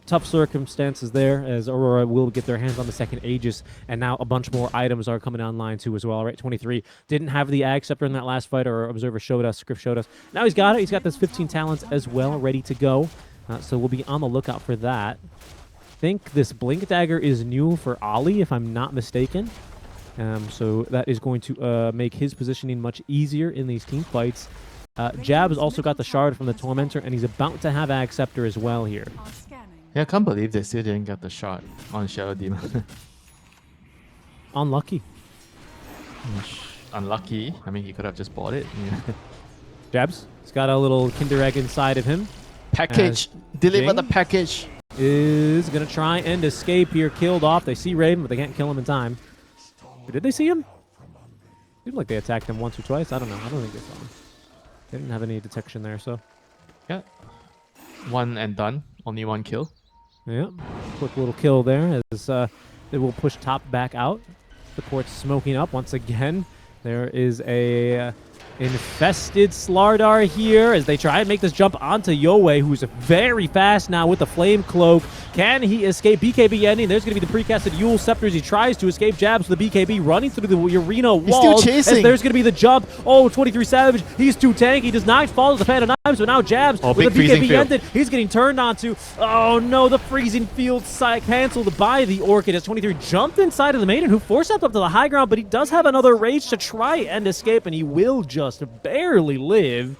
tough circumstances there, as Aurora will get their hands on the second Aegis, and now a bunch more items are coming online too as well. Right, 23 didn't have the Ag Scepter in that last fight, or Observer showed us, Script showed us. Now he's got it. He's got this 15 talents as well, ready to go. So we'll be on the lookout for that. I think this Blink Dagger is new for Ali, if I'm not mistaken. So that is going to make his positioning much easier in these team fights. Jab has also got the shard from the Tormentor, and he's about to have Ag Scepter as well here.
Yeah, I can't believe they still didn't get the shard on Shadow Demon.
Unlucky.
Unlucky. I mean, he could have just bought it. Yeah.
Jabs, he's got a little Kinder Egg inside of him.
Package. Deliver
Jing
the package.
Is going to try and escape here. Killed off. They see Raven, but they can't kill him in time. Or did they see him? Seemed like they attacked him once or twice. I don't know. I don't think they saw him. They didn't have any detection there, so.
Yeah. One and done. Only one kill.
Yeah. Quick little kill there as they will push top back out. The port's smoking up once again. There is a infested Slardar here as they try and make this jump onto Yoei, who's very fast now with the Flame Cloak. Can he escape? BKB ending. There's going to be the precasted Yule Scepters. He tries to escape. Jabs with the BKB running through the arena walls.
He's still chasing.
There's going to be the jump. Oh, 23 Savage. He's too tanky. He does not fall to the Panda Knives, but now Jabs with the BKB ended. He's getting turned onto. Oh no, the freezing field side canceled by the Orchid as 23 jumped inside of the Maiden, who forced up to the high ground, but he does have another rage to try and escape, and he will just barely live.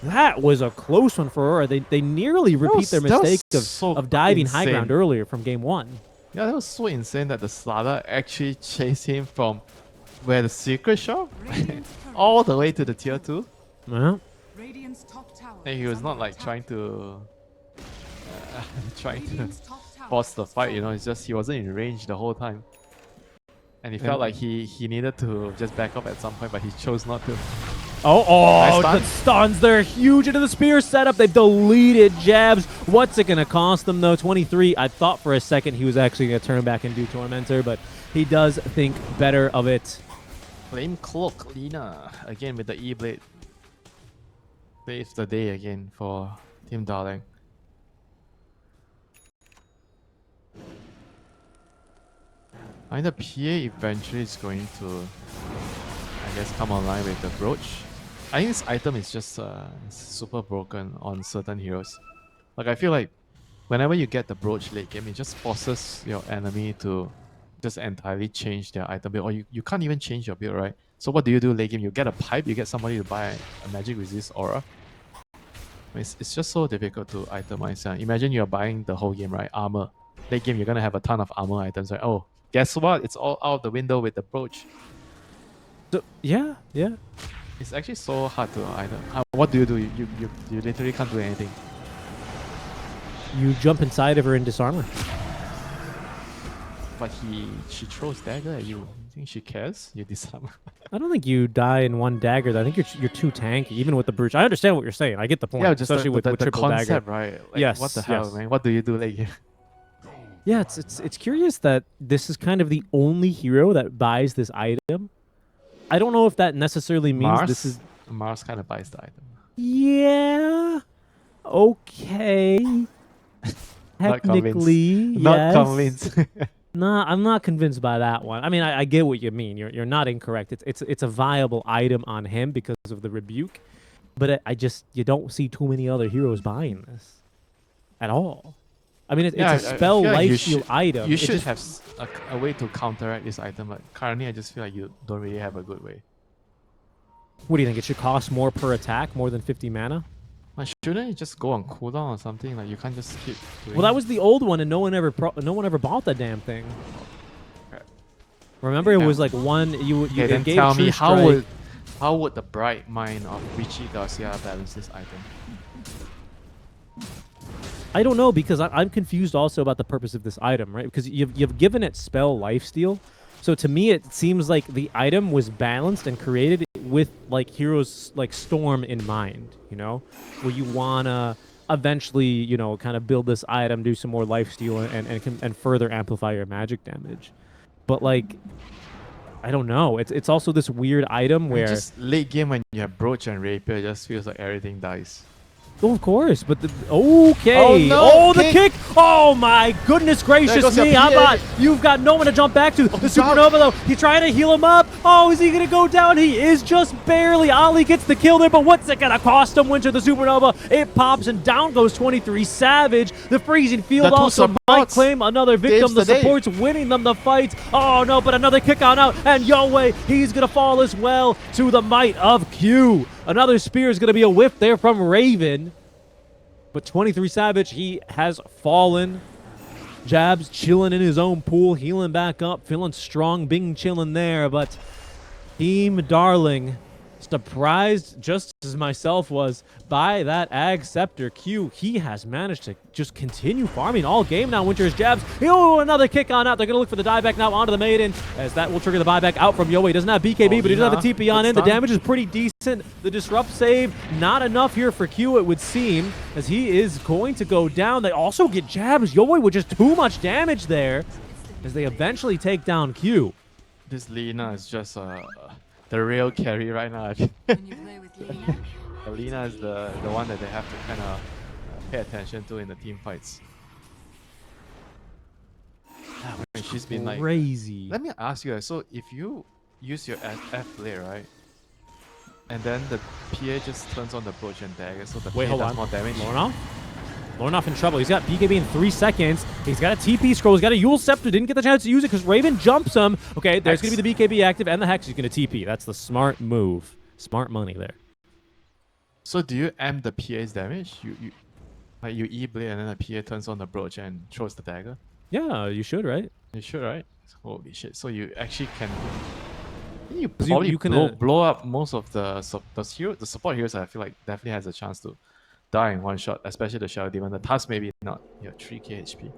That was a close one for Aurora. They nearly repeat their mistake of diving high ground earlier from game one.
Yeah, that was so insane that the Slada actually chased him from where the secret shop all the way to the tier 2.
Well,
And he was not like trying to force the fight, you know. It's just he wasn't in range the whole time. And he felt like he needed to just back up at some point, but he chose not to.
Oh,
Nice
the stuns. They're huge into the spear setup. They've deleted Jabs. What's it going to cost them, though? 23. I thought for a second he was actually going to turn back and do Tormentor, but he does think better of it.
Flame Cloak, Lina, again with the E-Blade. Saves the day again for Team Darling. I think the PA eventually is going to, I guess, come online with the brooch. I think this item is just super broken on certain heroes. Like, I feel like whenever you get the brooch late game, it just forces your enemy to just entirely change their item build. Or you can't even change your build, right? So what do you do late game? You get a pipe, you get somebody to buy a magic resist aura. It's just so difficult to itemize. Imagine you're buying the whole game, right? Armor. Late game, you're gonna have a ton of armor items. Right? Oh, guess what? It's all out the window with the brooch.
So, yeah.
It's actually so hard to item. What do? You literally can't do anything.
You jump inside of her and disarm her.
But she throws dagger at you. You think she cares? You disarm her.
I don't think you die in one dagger. I think you're too tanky, even with the brooch. I understand what you're saying. I get the point.
Yeah, just
especially with
the
triple
concept,
dagger.
right? Like,
Yes,
what the hell,
yes.
man? What do you do late game?
Yeah, it's curious that this is kind of the only hero that buys this item. I don't know if that necessarily means this is.
Mars kind of buys the item.
Yeah. Okay.
Not
Technically, yes.
Not convinced.
Nah, I'm not convinced by that one. I mean, I get what you mean. You're not incorrect. It's a viable item on him because of the rebuke, but you don't see too many other heroes buying this at all. I mean, it's a spell lifesteal item.
You should have a way to counteract this item, but currently I just feel like you don't really have a good way.
What do you think? It should cost more per attack, more than 50 mana?
Like, shouldn't it just go on cooldown or something? Like, you can't just keep doing
Well, that was the old one, and no one ever bought that damn thing.
crap.
Remember, it was like one. You
Okay, then
gave
tell me,
True Strike.
how would the bright mind of Richie Garcia balance this item?
I don't know, because I'm confused also about the purpose of this item, right? Because you've given it spell lifesteal, so to me it seems like the item was balanced and created with like heroes like Storm in mind, you know, where you wanna eventually, you know, kind of build this item, do some more lifesteal, and further amplify your magic damage. But like, I don't know. It's also this weird item where
Just late game when you have Brooch and Rapier, it just feels like everything dies.
oh, of course, but okay.
Oh, no,
Oh, the kick! Oh my goodness gracious
goes your
me! How
PA.
about you've got no one to jump back to? The
he's out.
Supernova though, he's trying to heal him up. Oh, is he gonna go down? He is just barely. Ali gets the kill there, but what's it gonna cost him? Winter the Supernova, it pops and down goes 23 Savage. The freezing field
The two
also might
supports
claim another victim.
saves
The
the day.
support's winning them the fight. Oh no, but another kick on out, and Yowei, he's gonna fall as well to the might of Q. Another spear is gonna be a whiff there from Raven. But 23 Savage, he has fallen. Jabs chilling in his own pool, healing back up, feeling strong, being chilling there. But Team Darling, surprised just as myself was by that Ag Scepter Q. He has managed to just continue farming all game now. Winter's jabs. Oh, another kick on out. They're going to look for the dieback now onto the Maiden, as that will trigger the buyback out from Yowei. Doesn't have BKB, but he doesn't have the TP on in. The damage is pretty decent. The disrupt save, not enough here for Q, it would seem, as he is going to go down. They also get jabs. Yowei with just too much damage there, as they eventually take down Q.
This Lina is just the real carry right now.
When you play with Lena,
Lina is the one that they have to kind of pay attention to in the team fights. And she's been like
Crazy.
Let me ask you, so if you use your F blade, right? And then the PA just turns on the brooch and dagger, so the
Wait,
PA
hold
does
on.
more damage.
Lornoff in trouble. He's got BKB in 3 seconds. He's got a TP scroll. He's got a Yule Scepter. Didn't get the chance to use it because Raven jumps him. Okay, there's going to be the BKB active and the Hex. He's going to TP. That's the smart move. Smart money there.
So do you amp the PA's damage? You E blade and then the PA turns on the brooch and throws the dagger?
Yeah, you should, right?
You should, right? Holy shit. So you actually can... You
'Cause
probably
you can,
blow up most of the support heroes. I feel like definitely has a chance to die in one shot, especially the Shadow Demon. The task maybe not. Yeah, 3k HP.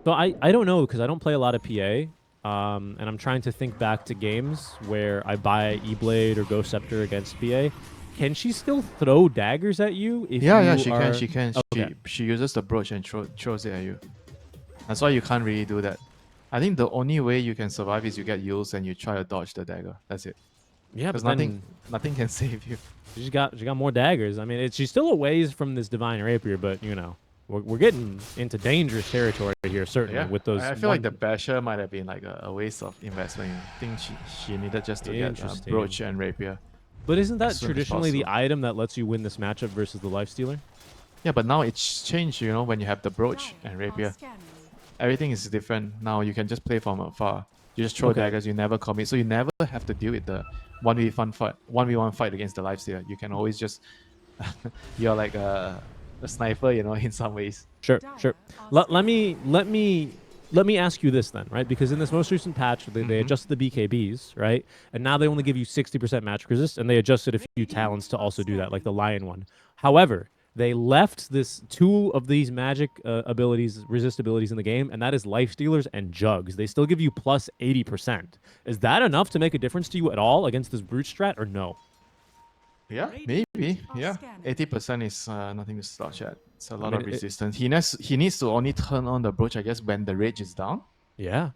So I don't know because I don't play a lot of PA. And I'm trying to think back to games where I buy E-Blade or Ghost Scepter against PA. Can she still throw daggers at you? If
Yeah,
you
she can.
Oh, okay.
She uses the brooch and throws it at you. That's why you can't really do that. I think the only way you can survive is you get Yules and you try to dodge the dagger. That's it.
Yeah, but
Because
then
nothing can save you.
she got more daggers. I mean, she's still a ways from this Divine Rapier, but you know, we're getting into dangerous territory here, certainly
Yeah,
with those.
I feel like the Basher might have been like a waste of investment. I think she needed just to get
Interesting.
brooch and rapier.
But isn't that
as soon as
traditionally the
possible.
item that lets you win this matchup versus the Lifestealer?
Yeah, but now it's changed. You know, when you have the brooch and rapier, everything is different. Now you can just play from afar. You just throw
Okay.
daggers. You never commit, so you never have to deal with the 1v1 fight against the Lifestealer. You can always just you're like a sniper, you know, in some ways.
Sure, sure. Let me ask you this then, right? Because in this most recent patch, they adjusted the BKBs, right? And now they only give you 60% magic resist, and they adjusted a few talents to also do that, like the Lion one. However, they left this two of these magic abilities, resist abilities in the game, and that is Life Stealers and Jugs. They still give you plus 80%. Is that enough to make a difference to you at all against this brute strat, or no?
Yeah, maybe. Yeah, 80% is nothing to slouch at. It's a lot of
mean,
resistance. He needs to only turn on the brooch, I guess, when the rage is down.
Yeah,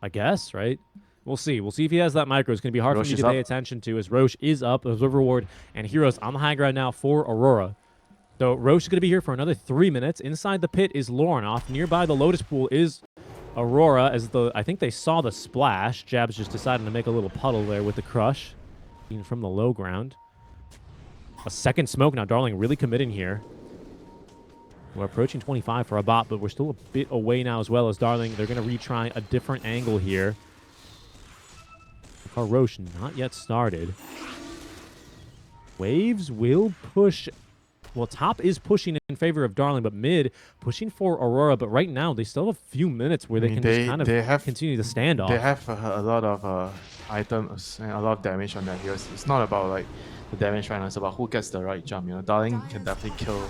I guess, right? We'll see. We'll see if he has that micro. It's going to be hard
Roche
for me
is
to pay
up.
attention to as Roche is up, Observer Reward, and Heroes on the high ground now for Aurora. So Roche is going to be here for another 3 minutes. Inside the pit is Lornoff. Nearby the Lotus Pool is Aurora, as I think they saw the splash. Jabs just decided to make a little puddle there with the crush. Even from the low ground. A second smoke now. Darling really committing here. We're approaching 25 for a bot, but we're still a bit away now as well as Darling. They're going to retry a different angle here. Roche not yet started. Waves will push. Well, top is pushing in favor of Darling, but mid pushing for Aurora. But right now, they still have a few minutes where they can just kind of continue the standoff.
They have a lot of items and a lot of damage on their heroes. It's not about like the damage right now. It's about who gets the right jump. You know, Darling can definitely kill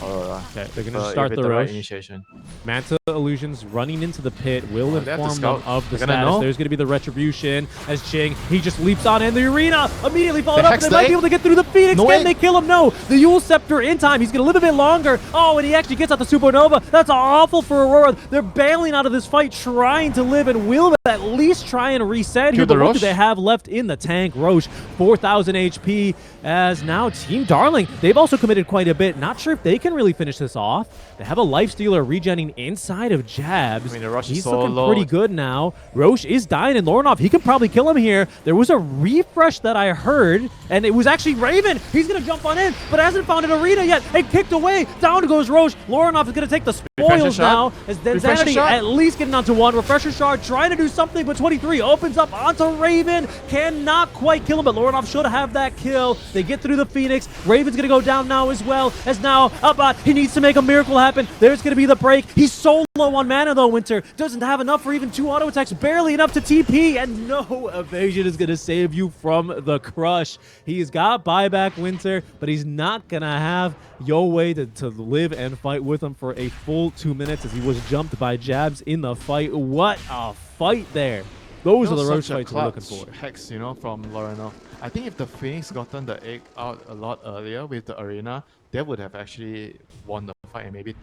Aurora.
Okay, they're going to start the
right
rush.
Initiation.
Manta Illusions running into the pit will inform them of the
They're
status. There's going to be the retribution as Ching, he just leaps on in the arena, immediately followed up, and they might be able to get through the Phoenix.
No
Can
way.
they kill him? No. The Yule Scepter in time. He's going to live a bit longer. Oh, and he actually gets out the Supernova. That's awful for Aurora. They're bailing out of this fight, trying to live, and will at least try and reset here. But what do they have left in the tank? Roche, 4,000 HP, as now Team Darling, they've also committed quite a bit. Not sure if they can really finish this off. They have a Life Stealer regenning inside of Jabs.
I mean, the Roche
He's
is so
looking
low.
pretty good now. Roche is dying, and Lornoff, he can probably kill him here. There was a refresh that I heard, and it was actually Raven. He's going to jump on in, but hasn't found an arena yet. And kicked away. Down goes Roche. Lornoff is going to take the spoils now. As Zanity at least getting onto one. Refresher Shard trying to do something, but 23 opens up onto Raven. Cannot quite kill him, but Lornoff should have that kill. They get through the Phoenix. Raven's going to go down now as well, as now Upbot, he needs to make a miracle happen. There's going to be the break. He's so low on mana though, Winter. Doesn't have enough for even 2 auto attacks, barely enough to TP, and no evasion is going to save you from the crush. He's got buyback, Winter, but he's not going to have Yowei to live and fight with him for a full 2 minutes as he was jumped by Jabs in the fight. What a fight there. Those are the Roche fights we're looking for.
Hex, you know, from Loreno. I think if the Phoenix gotten the egg out a lot earlier with the arena, they would have actually won the fight and maybe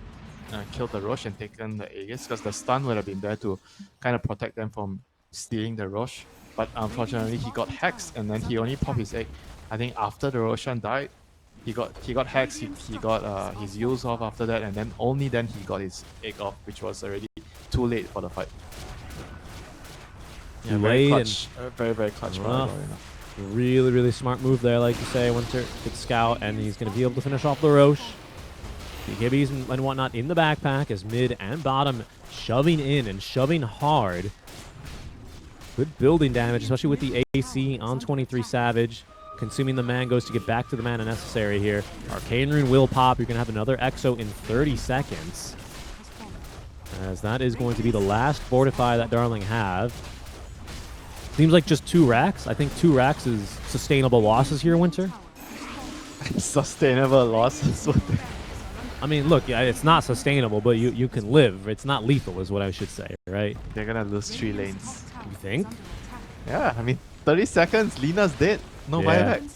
killed the Roche and taken the Aegis, because the stun would have been there to kind of protect them from stealing the Roche. But unfortunately, he got hexed, and then he only popped his egg. I think after the Roshan died, he got hexed. He got his use off after that, and then only then he got his egg off, which was already too late for the fight. Yeah, very clutch. Very clutch.
Really, really smart move there, like you say. Winter good scout, and he's going to be able to finish off the Roche. BKBs and whatnot in the backpack as mid and bottom shoving in and shoving hard. Good building damage, especially with the AC on 23 Savage. Consuming the mangoes to get back to the mana necessary here. Arcane Rune will pop. You're going to have another Exo in 30 seconds. As that is going to be the last Fortify that Darling have. Seems like just 2 racks. I think 2 racks is sustainable losses here, Winter.
Sustainable losses?
I mean, look, yeah, it's not sustainable, but you can live. It's not lethal is what I should say, right?
They're going to lose 3 lanes.
You think?
Yeah, I mean, 30 seconds, Lina's dead. No
Yeah.
buyback.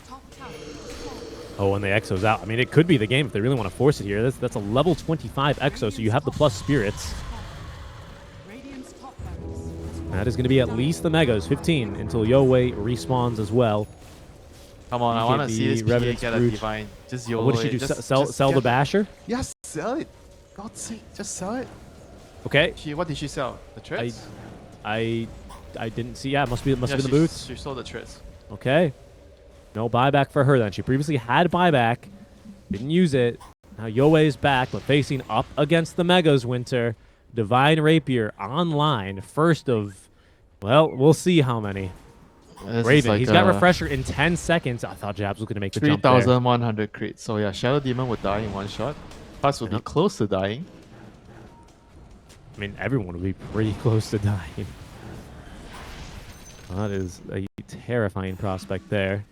Oh, and the Exo's out. I mean, it could be the game if they really want to force it here. That's a level 25 Exo, so you have the plus spirits. That is going to be at least the Megas, 15, until Yowei respawns as well.
Come on, I want to see this PA get a divine. Just Yowei.
What did she do? Sell the Basher?
Yes, sell it. God's sake, just sell it.
Okay.
What did she sell? The treads?
I didn't see. Yeah, it must be the boots.
She sold the treads.
Okay. No buyback for her then. She previously had buyback. Didn't use it. Now Yowei is back, but facing up against the Megas, Winter. Divine Rapier online. First of, well, we'll see how many.
This is
Raven,
like
he's got refresher in 10 seconds. I thought Jabs was going to make the jump there.
3,100 crit. So yeah, Shadow Demon would die in one shot. Plus would be close to dying.
I mean, everyone would be pretty close to dying. That is a terrifying prospect there.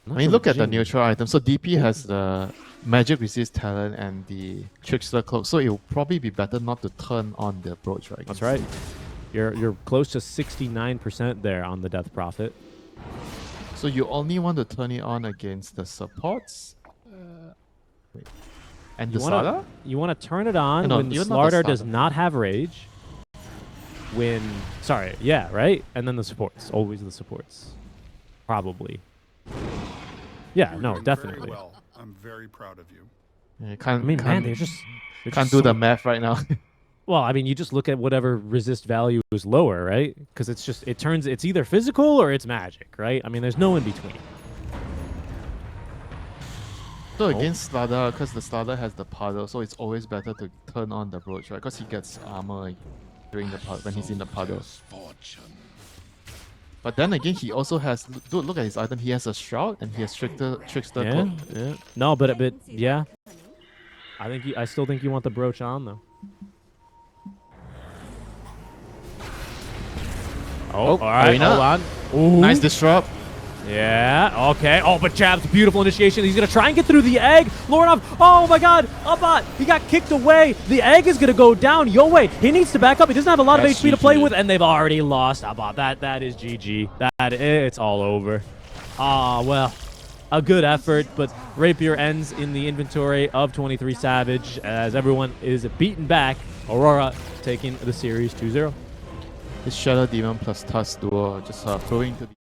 I mean, look at the neutral item. So DP has the Magic Resist Talent and the Trickster Cloak. So it will probably be better not to turn on the approach, right?
That's right. You're close to 69% there on the Death Prophet.
So you only want to turn it on against the supports? Wait. And the Slaughter?
You want to turn it on
No,
when the
even not the
Slaughter does
Slaughter.
not have rage. Sorry, yeah, right? And then the supports. Always the supports. Probably. Yeah,
You're
no,
doing
definitely.
Very well. I'm very proud of you.
Yeah, you
I mean, man, they're just
can't do the math right now.
Well, I mean, you just look at whatever resist value is lower, right? Because it's either physical or it's magic, right? I mean, there's no in between.
So against Slaughter, because the Slaughter has the puddle, so it's always better to turn on the brooch, right? Because he gets armor during the when he's in the puddle. But then again, he also has. Dude, look at his item. He has a shroud and he has trickster
Yeah,
cloak.
yeah. No, but yeah. I still think you want the brooch on though. Oh, all right,
Arena.
hold on. Ooh.
Nice disrupt.
Yeah, okay. Oh, but Jab's beautiful initiation. He's going to try and get through the egg. Lorinov, oh my god, Ubbot, he got kicked away. The egg is going to go down. Yoei, he needs to back up. He doesn't have a lot of HP to play with, and they've already lost. Ubbot, that is GG. It's all over. Ah, well, a good effort, but Rapier ends in the inventory of 23 Savage as everyone is beaten back. Aurora taking the series 2-0.
This Shadow Demon plus Tusk duo just throwing to the